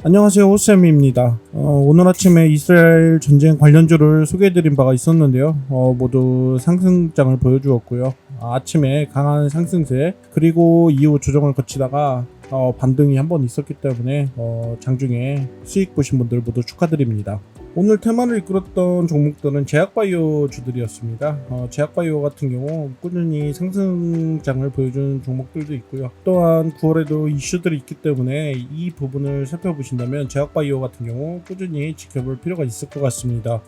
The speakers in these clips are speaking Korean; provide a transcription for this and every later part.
안녕하세요, 호쌤입니다. 오늘 아침에 이스라엘 전쟁 관련주를 소개해드린 바가 있었는데요. 모두 상승장을 보여주었고요. 아침에 강한 상승세, 그리고 이후 조정을 거치다가 반등이 한번 있었기 때문에 장중에 수익 보신 분들 모두 축하드립니다. 오늘 테마를 이끌었던 종목들은 제약바이오 주들이었습니다. 제약바이오 같은 경우 꾸준히 상승장을 보여주는 종목들도 있고요. 또한 9월에도 이슈들이 있기 때문에 이 부분을 살펴보신다면 제약바이오 같은 경우 꾸준히 지켜볼 필요가 있을 것 같습니다.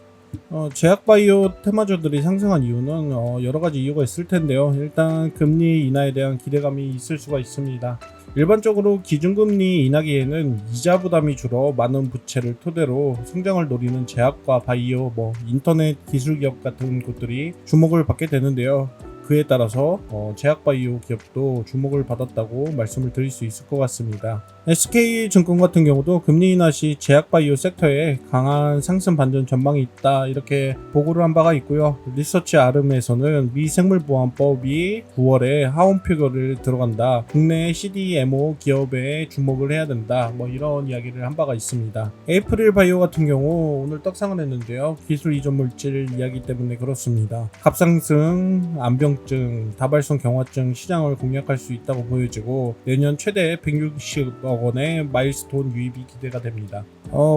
제약바이오 테마주들이 상승한 이유는 여러가지 이유가 있을 텐데요. 일단 금리 인하에 대한 기대감이 있을 수가 있습니다. 일반적으로 기준금리 인하기에는 이자 부담이 줄어 많은 부채를 토대로 성장을 노리는 제약과 바이오, 인터넷 기술기업 같은 곳들이 주목을 받게 되는데요. 그에 따라서 제약바이오 기업도 주목을 받았다고 말씀을 드릴 수 있을 것 같습니다. SK증권 같은 경우도 금리 인하 시 제약바이오 섹터에 강한 상승 반전 전망이 있다, 이렇게 보고를 한 바가 있고요. 리서치 아름에서는 미 생물보안법이 9월에 하원 표결을 들어간다, 국내 CDMO 기업에 주목을 해야 된다, 이런 이야기를 한 바가 있습니다. 에이프릴 바이오 같은 경우 오늘 떡상을 했는데요. 기술 이전 물질 이야기 때문에 그렇습니다. 갑상승, 암병증, 다발성 경화증 시장을 공략할 수 있다고 보여지고 내년 최대 160억 원의 마일스톤 유입이 기대가 됩니다.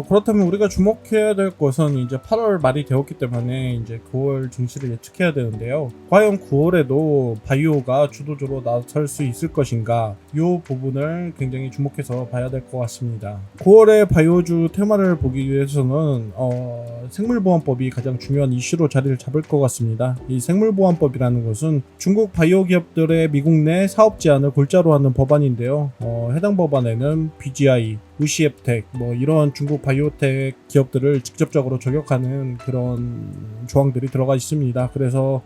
그렇다면 우리가 주목해야 될 것은 이제 8월 말이 되었기 때문에 이제 9월 증시를 예측해야 되는데요. 과연 9월에도 바이오가 주도주로 나설 수 있을 것인가? 이 부분을 굉장히 주목해서 봐야 될 것 같습니다. 9월의 바이오주 테마를 보기 위해서는 생물보안법이 가장 중요한 이슈로 자리를 잡을 것 같습니다. 이 생물보안법이라는 것은 중국 바이오 기업들의 미국 내 사업 제한을 골자로 하는 법안인데요. 해당 법안에는 BGI, 우시앱텍, 이런 중국 바이오텍 기업들을 직접적으로 저격하는 그런 조항들이 들어가 있습니다. 그래서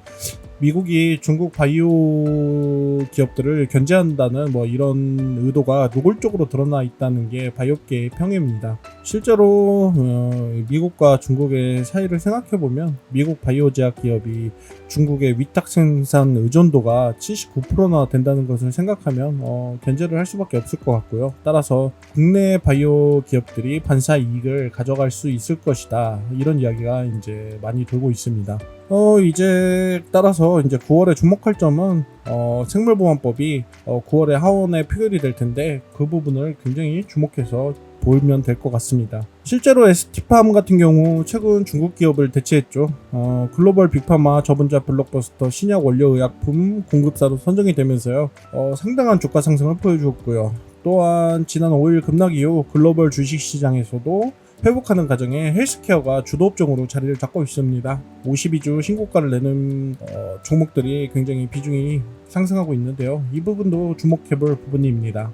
미국이 중국 바이오 기업들을 견제한다는 이런 의도가 노골적으로 드러나 있다는 게 바이오계의 평입니다. 실제로 미국과 중국의 사이를 생각해보면 미국 바이오 제약 기업이 중국의 위탁 생산 의존도가 79%나 된다는 것을 생각하면 견제를 할 수밖에 없을 것 같고요. 따라서 국내 바이오 기업들이 반사 이익을 가져갈 수 있을 것이다, 이런 이야기가 이제 많이 돌고 있습니다. 이제 따라서 이제 9월에 주목할 점은 생물보안법이 9월에 하원에 표결이 될 텐데 그 부분을 굉장히 주목해서 보면 될 것 같습니다. 실제로 ST팜 같은 경우 최근 중국 기업을 대체했죠. 글로벌 빅파마 저분자 블록버스터 신약 원료의약품 공급사로 선정이 되면서요. 상당한 주가 상승을 보여주었고요. 또한 지난 5일 급락 이후 글로벌 주식시장에서도 회복하는 과정에 헬스케어가 주도 업종으로 자리를 잡고 있습니다. 52주 신고가를 내는 종목들이 굉장히 비중이 상승하고 있는데요. 이 부분도 주목해볼 부분입니다.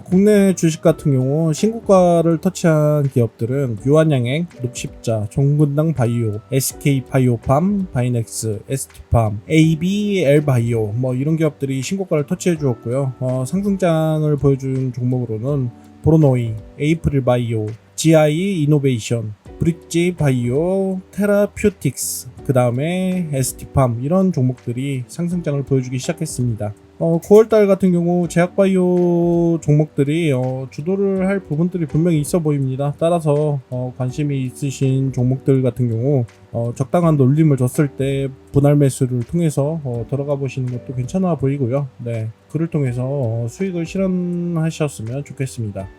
국내 주식 같은 경우 신고가를 터치한 기업들은 유한양행, 녹십자, 종근당 바이오, SK 바이오팜, 바이넥스, ST팜, ABL 바이오, 이런 기업들이 신고가를 터치해 주었고요. 상승장을 보여준 종목으로는 브로노이, 에이프릴 바이오, GI 이노베이션, 브릿지 바이오, 테라퓨틱스, 그 다음에 ST팜, 이런 종목들이 상승장을 보여주기 시작했습니다. 9월달 같은 경우 제약바이오 종목들이 주도를 할 부분들이 분명히 있어 보입니다. 따라서 관심이 있으신 종목들 같은 경우 적당한 놀림을 줬을 때 분할 매수를 통해서 들어가 보시는 것도 괜찮아 보이고요. 네, 그를 통해서 수익을 실현하셨으면 좋겠습니다.